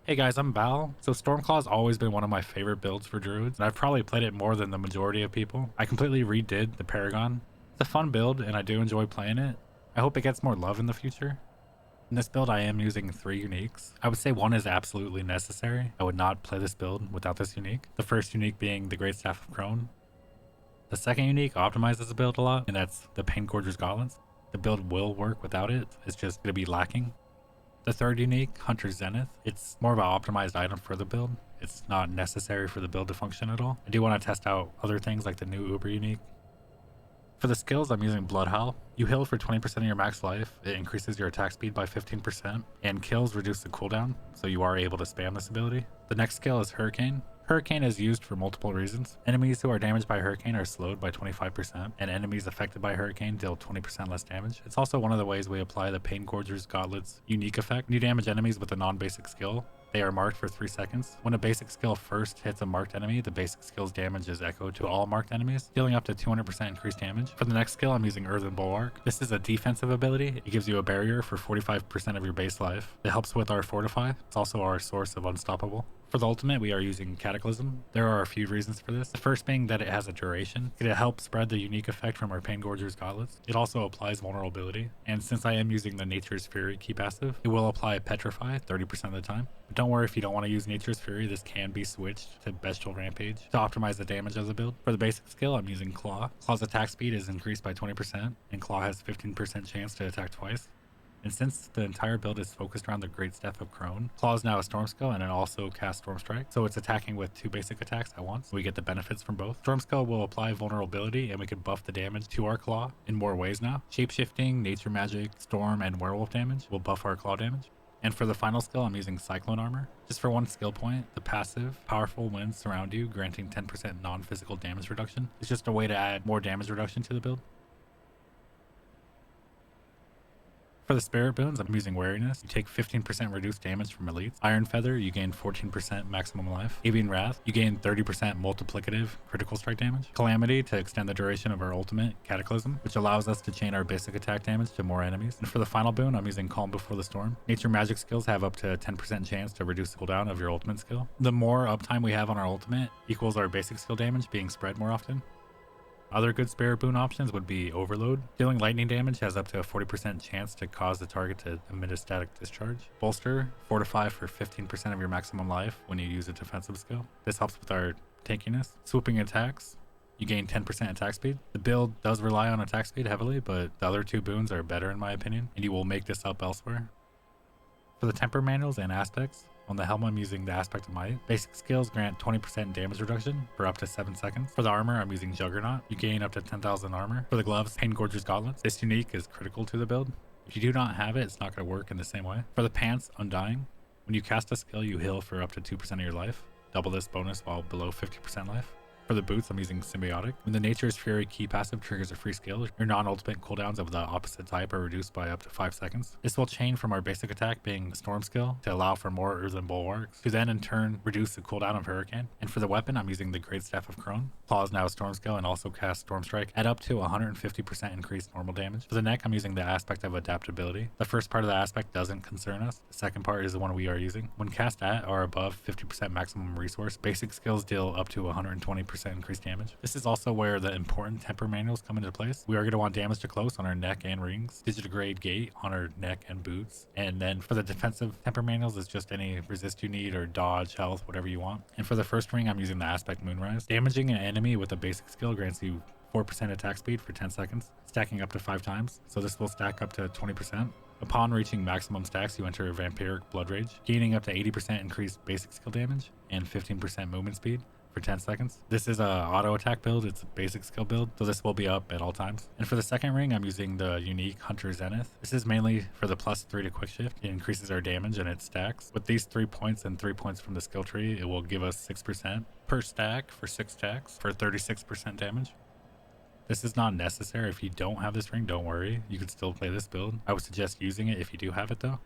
Hey guys, I'm Val. So Stormclaw has always been one of my favorite builds for druids, and I've probably played it more than the majority of people. I completely redid the Paragon. It's a fun build, and I do enjoy playing it. I hope it gets more love in the future. In this build, I am using 3 uniques. I would say 1 is absolutely necessary. I would not play this build without this unique. The first unique being the Great Staff of Crone. The second unique optimizes the build a lot, and that's the Pain Gorger's Gauntlets. The build will work without it, it's just going to be lacking. The third unique, Hunter's Zenith, it's more of an optimized item for the build. It's not necessary for the build to function at all. I do want to test out other things like the new Uber unique. For the skills, I'm using Blood Howl. You heal for 20% of your max life, it increases your attack speed by 15%, and kills reduce the cooldown, so you are able to spam this ability. The next skill is Hurricane. Hurricane is used for multiple reasons. Enemies who are damaged by Hurricane are slowed by 25%, and enemies affected by Hurricane deal 20% less damage. It's also one of the ways we apply the Pain Gorger's Gauntlets unique effect. When you damage enemies with a non-basic skill, they are marked for 3 seconds. When a basic skill first hits a marked enemy, the basic skill's damage is echoed to all marked enemies, dealing up to 200% increased damage. For the next skill, I'm using Earthen Bulwark. This is a defensive ability. It gives you a barrier for 45% of your base life. It helps with our Fortify. It's also our source of Unstoppable. For the ultimate, we are using Cataclysm. There are a few reasons for this. The first being that it has a duration. It helps spread the unique effect from our Pain Gorger's Gauntlets. It also applies vulnerability. And since I am using the Nature's Fury key passive, it will apply Petrify 30% of the time. But don't worry if you don't want to use Nature's Fury, this can be switched to Bestial Rampage to optimize the damage of the build. For the basic skill, I'm using Claw. Claw's attack speed is increased by 20%, and Claw has 15% chance to attack twice. And since the entire build is focused around the Great Staff of Crone, Claw is now a Storm skill and it also casts Storm Strike, so it's attacking with 2 basic attacks at once. We get the benefits from both. Storm skill will apply vulnerability and we can buff the damage to our Claw in more ways now. Shapeshifting, Nature Magic, Storm, and Werewolf damage will buff our Claw damage. And for the final skill, I'm using Cyclone Armor. Just for 1 skill point, the passive, Powerful Winds surround you, granting 10% non-physical damage reduction. It's just a way to add more damage reduction to the build. For the Spirit Boons, I'm using Wariness. You take 15% reduced damage from elites. Iron Feather, you gain 14% maximum life. Avian Wrath, you gain 30% multiplicative critical strike damage. Calamity, to extend the duration of our ultimate, Cataclysm, which allows us to chain our basic attack damage to more enemies. And for the final boon, I'm using Calm Before the Storm. Nature Magic skills have up to a 10% chance to reduce the cooldown of your ultimate skill. The more uptime we have on our ultimate equals our basic skill damage being spread more often. Other good Spirit Boon options would be Overload. Dealing lightning damage has up to a 40% chance to cause the target to emit a static discharge. Bolster, Fortify for 15% of your maximum life when you use a defensive skill. This helps with our tankiness. Swooping attacks, you gain 10% attack speed. The build does rely on attack speed heavily, but the other 2 boons are better in my opinion, and you will make this up elsewhere. For the temper manuals and aspects, on the helm I'm using the Aspect of Might. Basic skills grant 20% damage reduction for up to 7 seconds. For the armor, I'm using Juggernaut. You gain up to 10,000 armor. For the gloves, Pain Gorger's Gauntlets. This unique is critical to the build. If you do not have it, it's not going to work in the same way. For the pants, Undying. When you cast a skill, you heal for up to 2% of your life. Double this bonus while below 50% life. For the boots, I'm using Symbiotic. When the Nature's Fury key passive triggers a free skill, your non-ultimate cooldowns of the opposite type are reduced by up to 5 seconds. This will chain from our basic attack being Storm skill to allow for more Earthen Bulwarks, to then in turn reduce the cooldown of Hurricane. And for the weapon, I'm using the Great Staff of Crone. Claw is now a Storm skill and also casts Storm Strike at up to 150% increased normal damage. For the neck, I'm using the Aspect of Adaptability. The first part of the aspect doesn't concern us. The second part is the one we are using. When cast at or above 50% maximum resource, basic skills deal up to 120% increased damage. This is also where the important temper manuals come into place. We are going to want damage to close on our neck and rings, Digigrade Gate on our neck and boots, and then for the defensive temper manuals, it's just any resist you need or dodge, health, whatever you want. And for the first ring, I'm using the Aspect Moonrise. Damaging an enemy with a basic skill grants you 4% attack speed for 10 seconds, stacking up to 5 times, so this will stack up to 20%. Upon reaching maximum stacks, you enter Vampiric Blood Rage, gaining up to 80% increased basic skill damage and 15% movement speed for 10 seconds. This is a auto attack build, it's a basic skill build, so this will be up at all times. And for the second ring, I'm using the unique Hunter Zenith. This is mainly for the +3 to quick shift. It increases our damage and it stacks. With these 3 points and 3 points from the skill tree, it will give us 6% per stack for 6 stacks for 36% damage. This is not necessary. If you don't have this ring, don't worry. You can still play this build. I would suggest using it if you do have it though.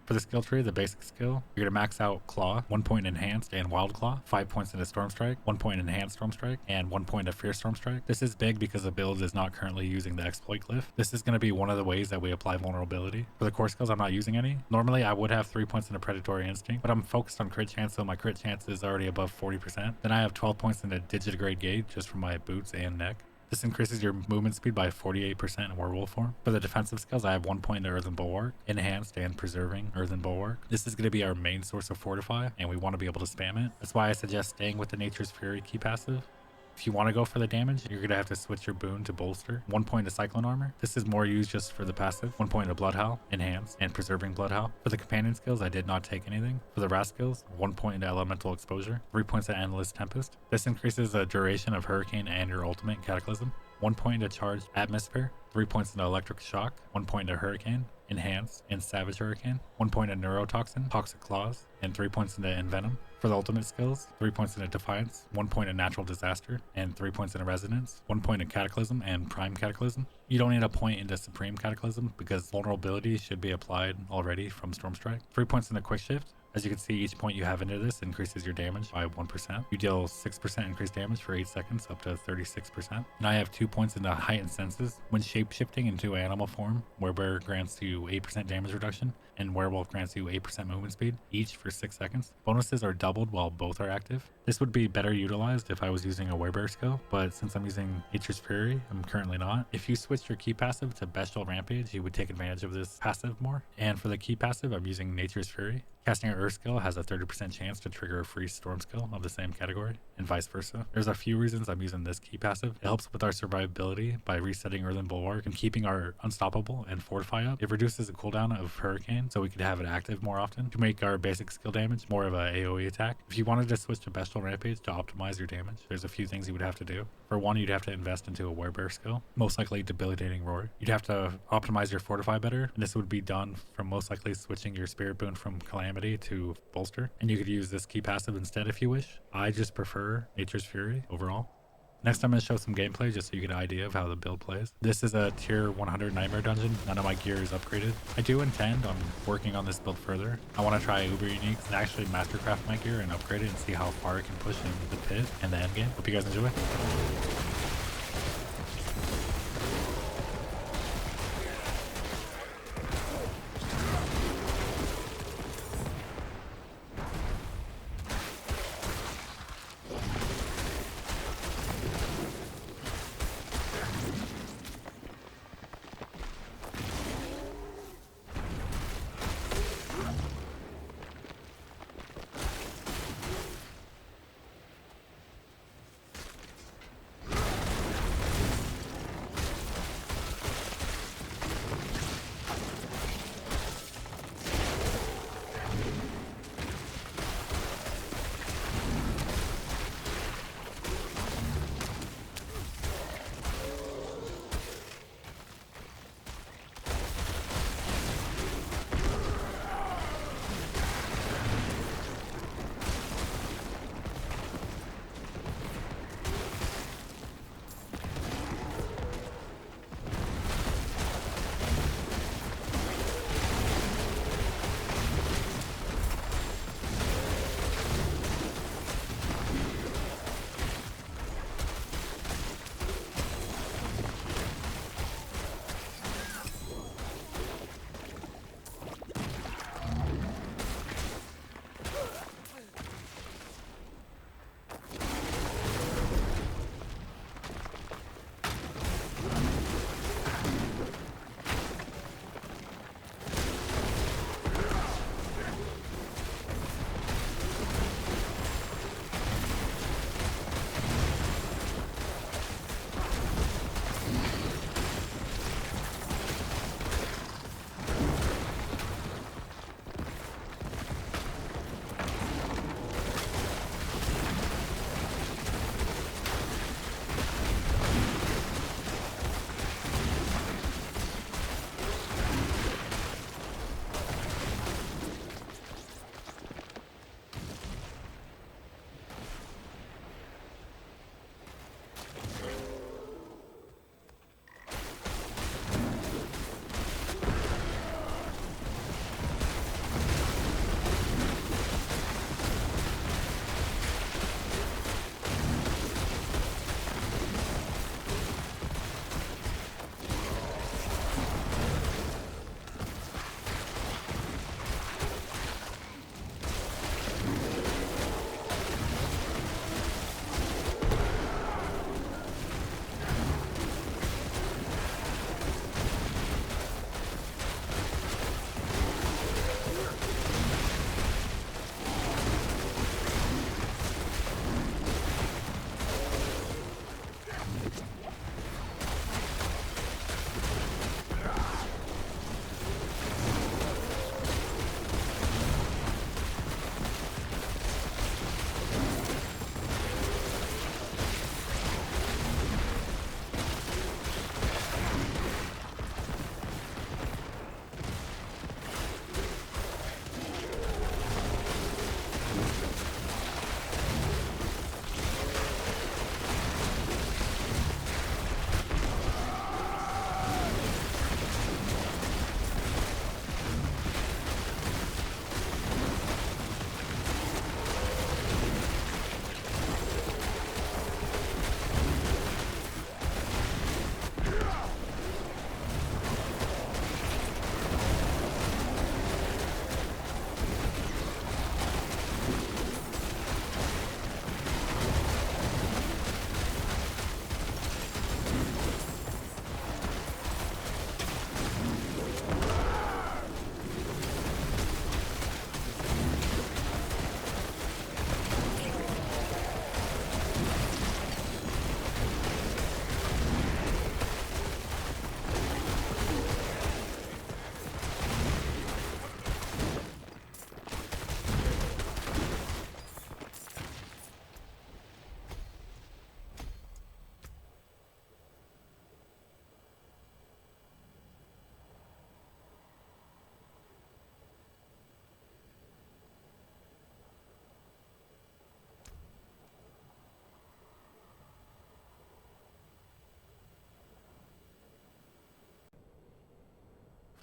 For For the skill tree, the basic skill, you're going to max out Claw, 1 point enhanced and Wild Claw, 5 points into Storm Strike, 1 point enhanced Storm Strike, and 1 point of Fierce Storm Strike. This is big because the build is not currently using the exploit glyph. This is going to be one of the ways that we apply vulnerability. For the core skills, I'm not using any. Normally, I would have 3 points into Predatory Instinct, but I'm focused on crit chance, so my crit chance is already above 40%. Then I have 12 points into Digitigrade Gauge just from my boots and neck. This increases your movement speed by 48% in werewolf form. For the defensive skills, I have 1 point into Earthen Bulwark, enhanced and preserving Earthen Bulwark. This is going to be our main source of fortify, and we want to be able to spam it. That's why I suggest staying with the Nature's Fury key passive. If you want to go for the damage, you're going to have to switch your boon to Bolster. 1 point to Cyclone Armor. This is more used just for the passive. 1 point to Bloodhowl, Enhanced, and Preserving Bloodhowl. For the companion skills, I did not take anything. For the Wrath skills, 1 point into Elemental Exposure, 3 points to Endless Tempest. This increases the duration of Hurricane and your ultimate Cataclysm. 1 point into Charged Atmosphere, 3 points into Electric Shock, 1 point into Hurricane, Enhanced, and Savage Hurricane, 1 point into Neurotoxin, Toxic Claws, and 3 points into Envenom. For the ultimate skills, 3 points into Defiance, 1 point in Natural Disaster, and 3 points into Resonance, 1 point in Cataclysm and Prime Cataclysm. You don't need a point into Supreme Cataclysm because vulnerability should be applied already from Storm Strike. 3 points into Quick Shift. As you can see, each point you have into this increases your damage by 1%. You deal 6% increased damage for 8 seconds up to 36%. And I have 2 points into Heightened Senses. When shape-shifting into animal form, Werebear grants you 8% damage reduction, and Werewolf grants you 8% movement speed, each for 6 seconds. Bonuses are doubled while both are active. This would be better utilized if I was using a Werebear skill, but since I'm using Nature's Fury, I'm currently not. If you switch your key passive to Bestial Rampage, you would take advantage of this passive more. And for the key passive, I'm using Nature's Fury. Casting an Earth skill has a 30% chance to trigger a free Storm skill of the same category, and vice versa. There's a few reasons I'm using this key passive. It helps with our survivability by resetting Earthen Bulwark and keeping our Unstoppable and Fortify up. It reduces the cooldown of Hurricane, so we could have it active more often to make our basic skill damage more of a AoE attack. If you wanted to switch to Bestial Rampage to optimize your damage, there's a few things you would have to do. For one, you'd have to invest into a Werebear skill, most likely Debilitating Roar. You'd have to optimize your Fortify better, and this would be done from most likely switching your Spirit Boon from Calamity to Bolster, and you could use this key passive instead if you wish. I just prefer Nature's Fury overall. Next, I'm going to show some gameplay just so you get an idea of how the build plays. This is a tier 100 Nightmare Dungeon. None of my gear is upgraded. I do intend on working on this build further. I want to try Uber Uniques and actually mastercraft my gear and upgrade it and see how far it can push in the pit and the endgame. Hope you guys enjoy.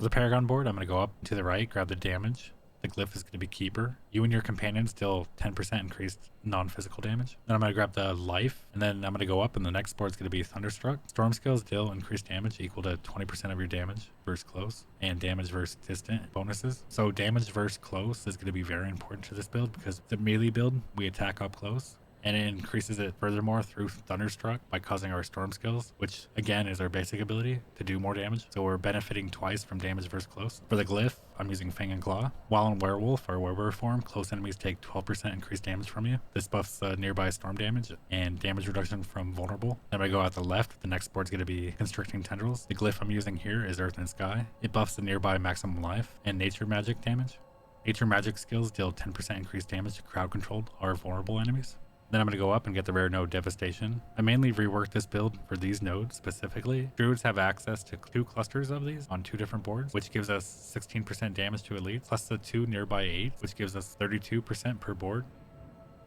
For the Paragon board, I'm going to go up to the right, grab the damage. The glyph is going to be Keeper. You and your companions deal 10% increased non-physical damage. Then I'm going to grab the life, and then I'm going to go up, and the next board is going to be Thunderstruck. Storm skills deal increased damage equal to 20% of your damage versus close, and damage versus distant bonuses. So damage versus close is going to be very important to this build because the melee build, we attack up close. And it increases it furthermore through Thunderstruck by causing our storm skills, which again is our basic ability to do more damage. So we're benefiting twice from damage versus close. For the glyph, I'm using Fang and Claw. While in Werewolf or Werewolf form, close enemies take 12% increased damage from you. This buffs nearby storm damage and damage reduction from vulnerable. Then I go out the left. The next board's going to be Constricting Tendrils. The glyph I'm using here is Earth and Sky. It buffs the nearby maximum life and nature magic damage. Nature magic skills deal 10% increased damage to crowd controlled or vulnerable enemies. Then I'm going to go up and get the rare node Devastation. I mainly reworked this build for these nodes specifically. Druids have access to 2 clusters of these on 2 different boards, which gives us 16% damage to elites, plus the 2 nearby 8s, which gives us 32% per board.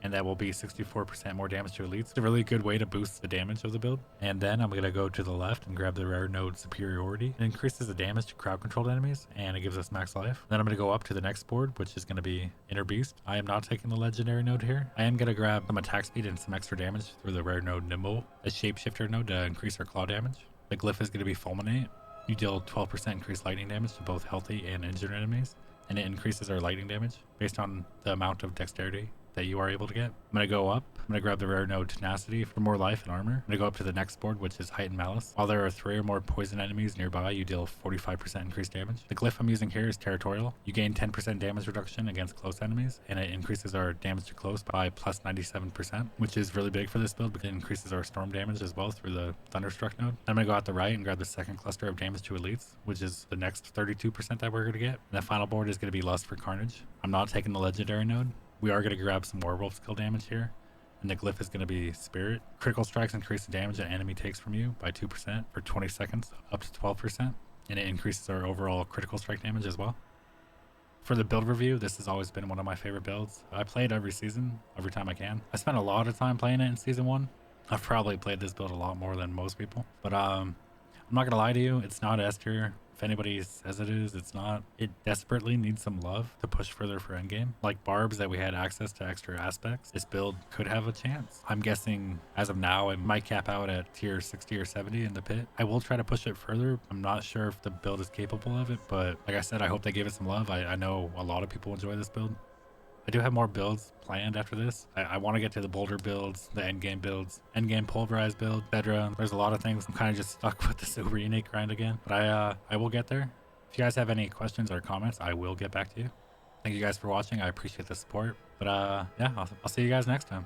And that will be 64% more damage to elites. It's a really good way to boost the damage of the build. And then I'm going to go to the left and grab the rare node Superiority. It increases the damage to crowd controlled enemies and it gives us max life. Then I'm going to go up to the next board, which is going to be Inner Beast. I am not taking the legendary node here. I am going to grab some attack speed and some extra damage through the rare node Nimble, a shapeshifter node to increase our claw damage. The glyph is going to be Fulminate. You deal 12% increased lightning damage to both healthy and injured enemies. And it increases our lightning damage based on the amount of dexterity that you are able to get. I'm going to go up. I'm going to grab the rare node Tenacity for more life and armor. I'm going to go up to the next board, which is Heightened Malice. While there are 3 or more poison enemies nearby, you deal 45% increased damage. The glyph I'm using here is Territorial. You gain 10% damage reduction against close enemies, and it increases our damage to close by plus 97%, which is really big for this build because it increases our storm damage as well through the Thunderstruck node. I'm going to go out the right and grab the second cluster of damage to elites, which is the next 32% that we're going to get. And the final board is going to be Lust for Carnage. I'm not taking the legendary node. We are going to grab some werewolf skill damage here, and the glyph is going to be Spirit. Critical strikes increase the damage an enemy takes from you by 2% for 20 seconds, up to 12%, and it increases our overall critical strike damage as well. For the build review, this has always been one of my favorite builds. I play it every season, every time I can. I spent a lot of time playing it in season 1. I've probably played this build a lot more than most people, but I'm not going to lie to you, it's not S tier. If anybody says it is, it's not. It desperately needs some love to push further for endgame. Like Barbs that we had access to extra aspects, this build could have a chance. I'm guessing as of now, it might cap out at tier 60 or 70 in the pit. I will try to push it further. I'm not sure if the build is capable of it, but like I said, I hope they gave it some love. I know a lot of people enjoy this build. I do have more builds planned after this. I want to get to the Boulder builds, the Endgame Pulverize build, etc. There's a lot of things. I'm kind of just stuck with the super unique grind again, but I will get there. If you guys have any questions or comments, I will get back to you. Thank you guys for watching. I appreciate the support, but yeah, I'll see you guys next time.